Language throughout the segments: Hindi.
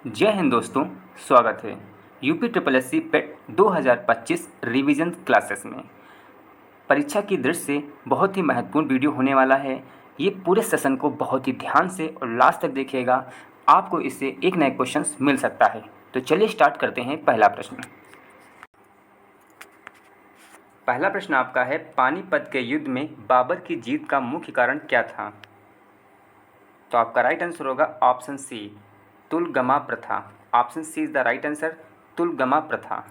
जय हिंद दोस्तों, स्वागत है यूपी ट्रिपल एस सी पेट 2025 रिवीजन क्लासेस में। परीक्षा की दृष्टि से बहुत ही महत्वपूर्ण वीडियो होने वाला है। ये पूरे सेशन को बहुत ही ध्यान से और लास्ट तक देखिएगा, आपको इससे एक नए क्वेश्चंस मिल सकता है। तो चलिए स्टार्ट करते हैं। पहला प्रश्न आपका है, पानीपत के युद्ध में बाबर की जीत का मुख्य कारण क्या था? तो आपका राइट आंसर होगा ऑप्शन सी, तुलगमा प्रथा। Option C is the right answer, तुलगमा प्रथा।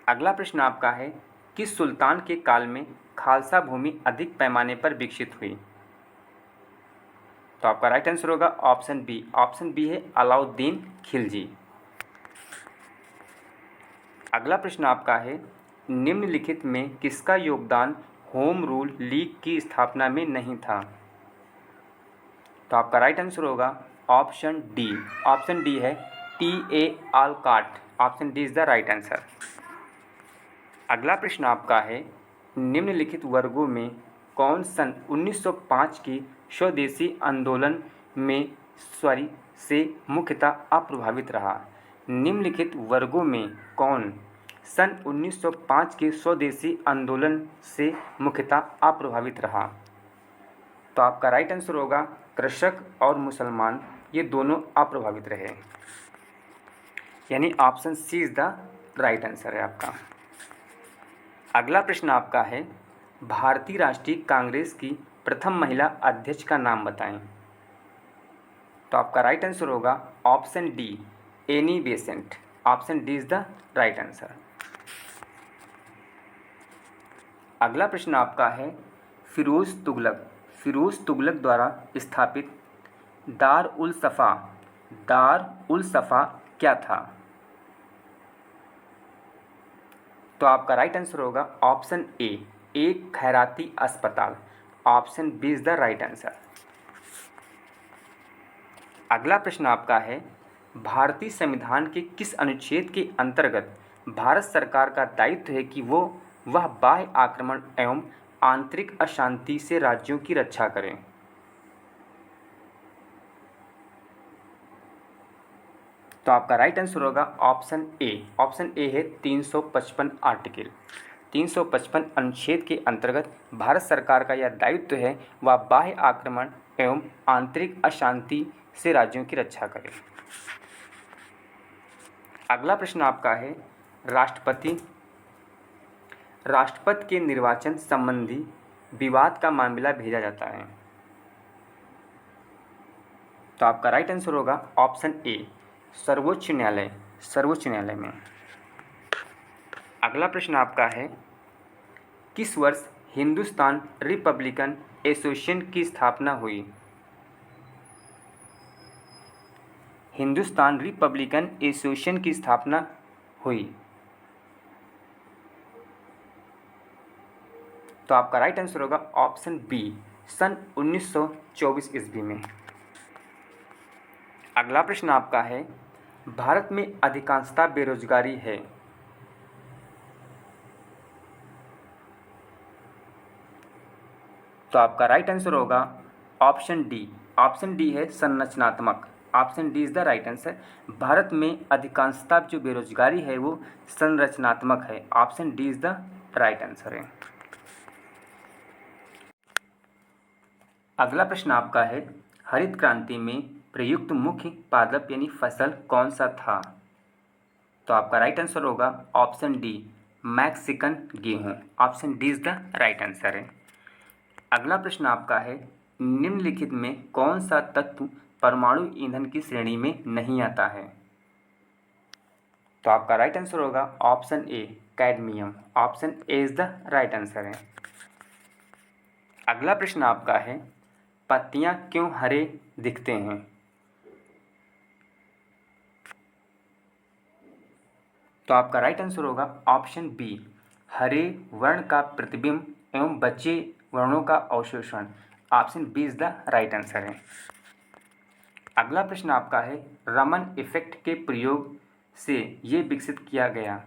अगला प्रश्न आपका है, किस सुल्तान के काल में खालसा भूमि अधिक पैमाने पर विकसित हुई? तो आपका राइट आंसर होगा ऑप्शन बी। ऑप्शन बी है अलाउद्दीन खिलजी। अगला प्रश्न आपका है, निम्नलिखित में किसका योगदान होम रूल लीग की स्थापना में नहीं था? तो आपका राइट आंसर होगा ऑप्शन डी। ऑप्शन डी है T.A.. Olcott. Option D is the right answer. अगला प्रश्न आपका है, निम्नलिखित वर्गों में कौन सन 1905 की स्वदेशी आंदोलन से मुख्यतः अप्रभावित रहा? निम्नलिखित वर्गों में कौन सन 1905 के स्वदेशी आंदोलन से मुख्यतः अप्रभावित रहा? तो आपका राइट आंसर होगा कृषक और मुसलमान, ये दोनों अप्रभावित रहे, यानी option C is the right answer है आपका। अगला प्रश्न आपका है, भारतीय राष्ट्रीय कांग्रेस की प्रथम महिला अध्यक्ष का नाम बताएं। तो आपका राइट आंसर होगा option D, Annie Besant. Option D is the right answer. अगला प्रश्न आपका है, फिरोज तुगलक द्वारा स्थापित दार उल सफ़ा क्या था? तो आपका राइट आंसर होगा ऑप्शन ए, एक खैराती अस्पताल। Option B is the right answer. अगला प्रश्न आपका है, भारतीय संविधान के किस अनुच्छेद के अंतर्गत भारत सरकार का दायित्व है कि वह बाह्य आक्रमण एवं आंतरिक अशांति से राज्यों की रक्षा करें? तो आपका राइट आंसर होगा ऑप्शन ए। ऑप्शन ए है 355 आर्टिकल। 355 अनुच्छेद के अंतर्गत भारत सरकार का यह दायित्व है वह बाह्य आक्रमण एवं आंतरिक अशांति से राज्यों की रक्षा करे। अगला प्रश्न आपका है, राष्ट्रपति के निर्वाचन संबंधी विवाद का मामला भेजा जाता है। तो आपका राइट आंसर होगा ऑप्शन ए, सर्वोच्च न्यायालय में। अगला प्रश्न आपका है, किस वर्ष हिंदुस्तान रिपब्लिकन एसोसिएशन की स्थापना हुई? हिंदुस्तान रिपब्लिकन एसोसिएशन की स्थापना हुई। तो आपका राइट आंसर होगा ऑप्शन बी, सन 1924 ईस्वी में। अगला प्रश्न आपका है, भारत में अधिकांशतः बेरोजगारी है। तो आपका राइट आंसर होगा ऑप्शन डी। ऑप्शन डी है संरचनात्मक। Option D is the right answer. Bharat में अधिकांशतः जो बेरोजगारी है वो संरचनात्मक है। Option D is the right answer है। अगला प्रश्न आपका है, हरित क्रांति में प्रयुक्त मुख्य पादप यानी फसल कौन सा था? तो आपका राइट आंसर होगा ऑप्शन डी, मैक्सिकन गेहूं। Option D is the right answer है। अगला प्रश्न आपका है, निम्नलिखित में कौन सा तत्व परमाणु ईंधन की श्रेणी में नहीं आता है? तो आपका राइट आंसर होगा option A, cadmium. Option A is the right answer है। अगला प्रश्न आपका है, पत्तियां क्यों हरे दिखते हैं? तो आपका राइट आंसर होगा ऑप्शन बी, हरे वर्ण का प्रतिबिंब एवं बचे वर्णों का अवशोषण। Option B is the right answer है। अगला प्रश्न आपका है, रमन इफेक्ट के प्रयोग से ये विकसित किया गया।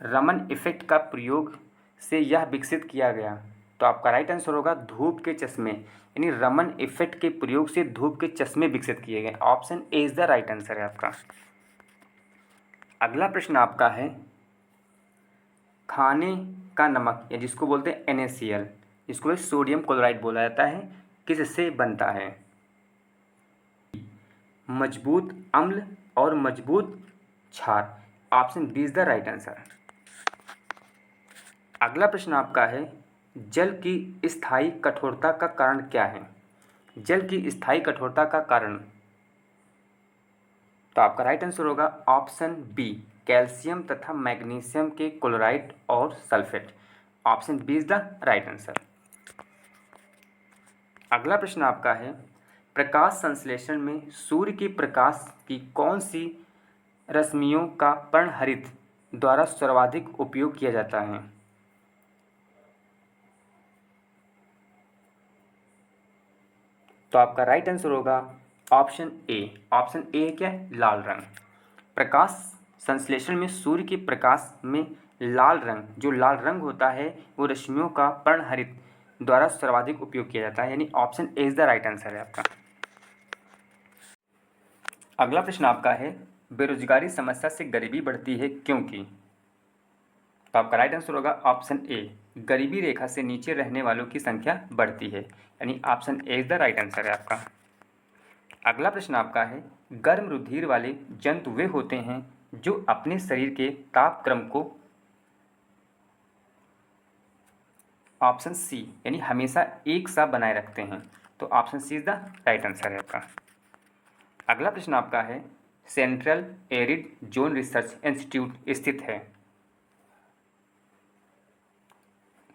रमन इफेक्ट का प्रयोग से यह विकसित किया गया तो आपका राइट आंसर होगा धूप के चश्मे, यानी रमन इफेक्ट के प्रयोग से धूप के चश्मे विकसित किए गए। Option A is the right answer है आपका। अगला प्रश्न आपका है, खाने का नमक या जिसको बोलते हैं NaCl, जिसको सोडियम क्लोराइड बोला जाता है, किससे बनता है? मजबूत अम्ल और मजबूत क्षार। Option B is the right answer. अगला प्रश्न आपका है, जल की स्थायी कठोरता का कारण क्या है? जल की स्थायी कठोरता का कारण, तो आपका राइट आंसर होगा ऑप्शन बी, कैल्शियम तथा मैग्नीशियम के क्लोराइड और sulphate. Option B is the right answer. अगला प्रश्न आपका है, प्रकाश संश्लेषण में सूर्य के प्रकाश की कौन सी रश्मियों का पर्णहरित द्वारा सर्वाधिक उपयोग किया जाता है? तो आपका राइट आंसर होगा ऑप्शन ए। ऑप्शन ए है क्या है? लाल रंग। प्रकाश संश्लेषण में सूर्य के प्रकाश में लाल रंग, जो लाल रंग होता है वो रश्मियों का पर्णहरित द्वारा सर्वाधिक उपयोग किया जाता है, यानी option A is the right answer है आपका। अगला प्रश्न आपका है, बेरोजगारी समस्या से गरीबी बढ़ती है क्योंकि? तो आपका राइट आंसर होगा ऑप्शन ए, गरीबी रेखा से नीचे रहने वालों की संख्या बढ़ती है, यानी option A is the right answer है आपका। अगला प्रश्न आपका है, गर्म रुधिर वाले जंतु वे होते हैं जो अपने शरीर के तापक्रम को, ऑप्शन सी, यानी हमेशा एक सा बनाए रखते हैं, तो option C is the right answer है आपका। अगला प्रश्न आपका है, central arid zone research institute स्थित है?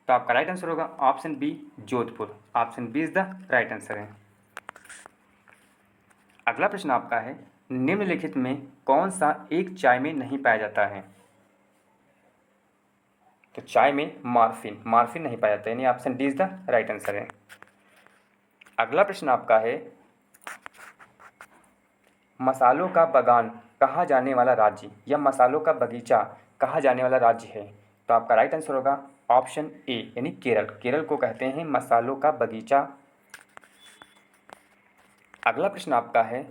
तो आपका राइट आंसर होगा option B, Jodhpur. Option B is the right answer है। अगला प्रश्न आपका है, निम्नलिखित में कौन सा एक चाय में नहीं पाया जाता है? तो चाय में मार्फिन नहीं पाया जाता है, यानी option D is the right answer है। अगला प्रश्न आपका है, मसालों का बागान कहा जाने वाला राज्य या मसालों का बगीचा कहा जाने वाला राज्य है? तो आपका राइट आंसर होगा ऑप्शन ए, यानी केरल। केरल को कहते हैं मसालों का बगीचा। अगला प्रश्न आपका है,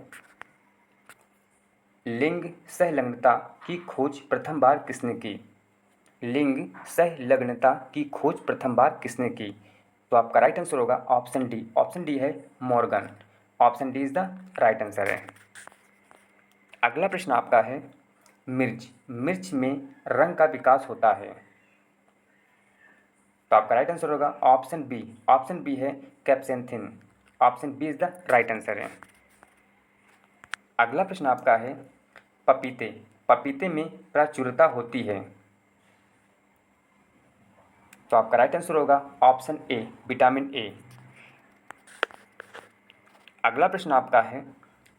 लिंग संलग्नता की खोज प्रथम बार किसने की? लिंग संलग्नता की खोज प्रथम बार किसने की? तो आपका राइट आंसर होगा ऑप्शन डी। ऑप्शन डी है Morgan. Option D is the right answer है। अगला प्रश्न आपका है, मिर्च में रंग का विकास होता है? तो आपका राइट आंसर होगा ऑप्शन बी। ऑप्शन बी है capsanthin. Option B is the right answer है। अगला प्रश्न आपका है, पपीते में प्रचुरता होती है? तो आपका राइट आंसर होगा ऑप्शन ए, विटामिन ए। अगला प्रश्न आपका है,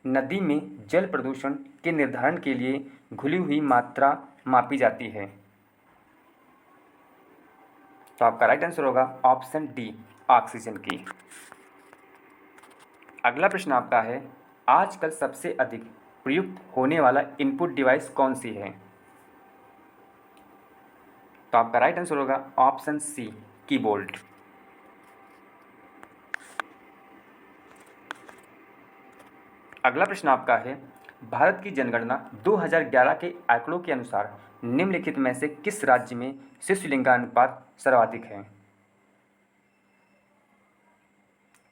नदी में जल प्रदूषण के निर्धारण के लिए घुली हुई मात्रा मापी जाती है? तो आपका राइट आंसर होगा ऑप्शन डी, ऑक्सीजन की। अगला प्रश्न आपका है, आजकल सबसे अधिक प्रयुक्त होने वाला इनपुट डिवाइस कौन सी है? तो आपका राइट आंसर होगा ऑप्शन सी, कीबोर्ड। अगला प्रश्न आपका है, भारत की जनगणना 2011 के आंकड़ों के अनुसार निम्नलिखित में से किस राज्य में शिशु लिंगानुपात सर्वाधिक है?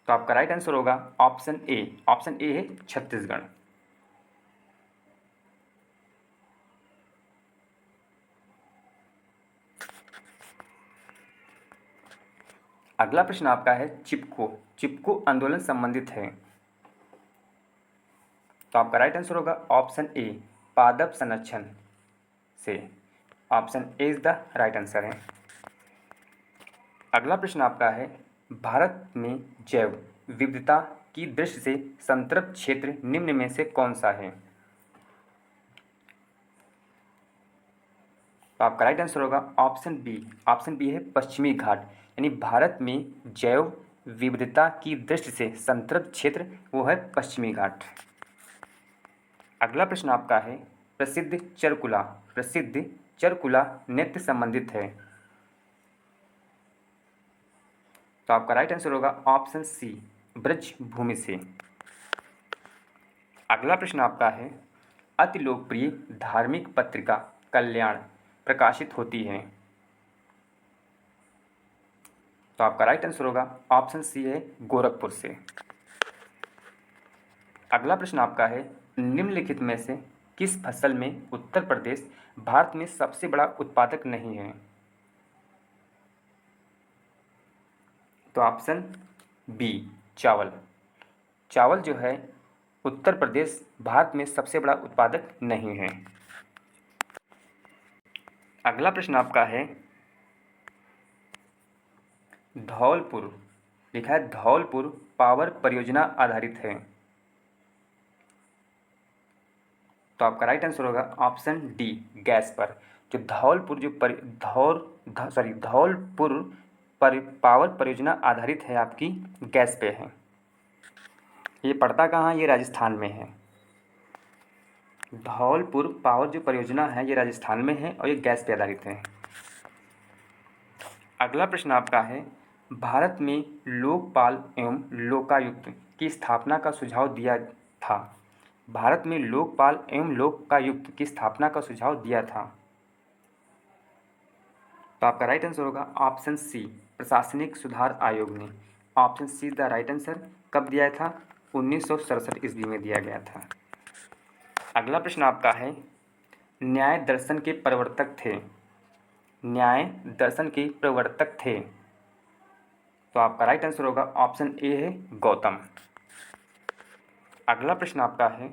तो आपका राइट आंसर होगा ऑप्शन ए। ऑप्शन ए है छत्तीसगढ़। अगला प्रश्न आपका है, चिपको आंदोलन संबंधित है? तो आपका राइट आंसर होगा ऑप्शन ए, पादप संरक्षण से। Option A is the right answer है। अगला प्रश्न आपका है, भारत में जैव विविधता की दृष्टि से संतृप्त क्षेत्र निम्न में से कौन सा है? तो आपका राइट आंसर होगा ऑप्शन बी। ऑप्शन बी है पश्चिमी घाट, यानी भारत में जैव विविधता की दृष्टि से संतृप्त क्षेत्र वो है पश्चिमी घाट। अगला प्रश्न आपका है, प्रसिद्ध चरकुला नृत्य संबंधित है? तो आपका राइट आंसर होगा ऑप्शन सी, ब्रज भूमि से। अगला प्रश्न आपका है, अति लोकप्रिय धार्मिक पत्रिका कल्याण प्रकाशित होती है। तो आपका राइट आंसर होगा ऑप्शन सी है, गोरखपुर से। अगला प्रश्न आपका है, निम्नलिखित में से किस फसल में उत्तर प्रदेश भारत में सबसे बड़ा उत्पादक नहीं है। तो ऑप्शन बी, चावल। चावल जो है उत्तर प्रदेश भारत में सबसे बड़ा उत्पादक नहीं है। अगला प्रश्न आपका है, धौलपुर, लिखा है धौलपुर पावर परियोजना आधारित है। तो आपका राइट आंसर होगा ऑप्शन डी, गैस पर। जो धौलपुर जो धौलपुर पावर परियोजना आधारित है आपकी गैस पे है। ये पड़ता कहाँ, ये राजस्थान में है। धौलपुर पावर जो परियोजना है ये राजस्थान में है और ये गैस पे आधारित है। अगला प्रश्न आपका है, भारत में लोकपाल एवं लोकायुक्त की स्थापना का सुझाव दिया था। भारत में लोकपाल एवं लोकायुक्त की स्थापना का सुझाव दिया था। तो आपका राइट आंसर होगा ऑप्शन सी, प्रशासनिक सुधार आयोग ने। Option see the right answer. कब दिया था? 1967 ईस्वी में दिया गया था। अगला प्रश्न आपका है, न्याय दर्शन के प्रवर्तक थे। न्याय दर्शन के प्रवर्तक थे। तो आपका राइट आंसर होगा ऑप्शन ए है, गौतम। अगला प्रश्न आपका है,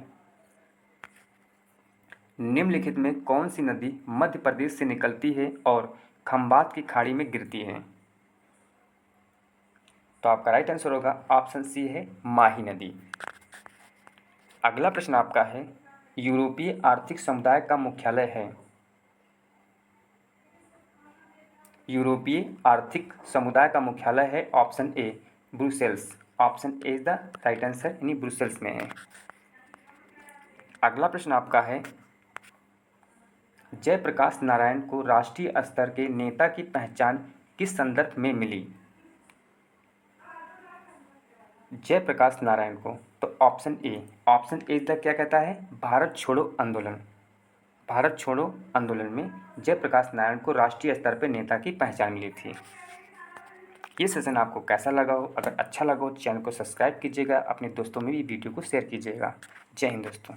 निम्नलिखित में कौन सी नदी मध्य प्रदेश से निकलती है और खंबात की खाड़ी में गिरती है। तो आपका राइट आंसर होगा ऑप्शन सी है, माही नदी। अगला प्रश्न आपका है, यूरोपीय आर्थिक समुदाय का मुख्यालय है। यूरोपीय आर्थिक समुदाय का मुख्यालय है option A, Brussels. Option A is the right answer, यानी ब्रुसेल्स में है। अगला प्रश्न आपका है, जयप्रकाश नारायण को राष्ट्रीय स्तर के नेता की पहचान किस संदर्भ में मिली। जयप्रकाश नारायण को, तो ऑप्शन ए इज द क्या कहता है, भारत छोड़ो आंदोलन। भारत छोड़ो आंदोलन में जयप्रकाश नारायण को राष्ट्रीय स्तर पर नेता की पहचान मिली थी। ये सेशन आपको कैसा लगा हो? अगर अच्छा लगा हो चैनल को सब्सक्राइब कीजिएगा, अपने दोस्तों में भी वीडियो को शेयर कीजिएगा। जय हिंद दोस्तों।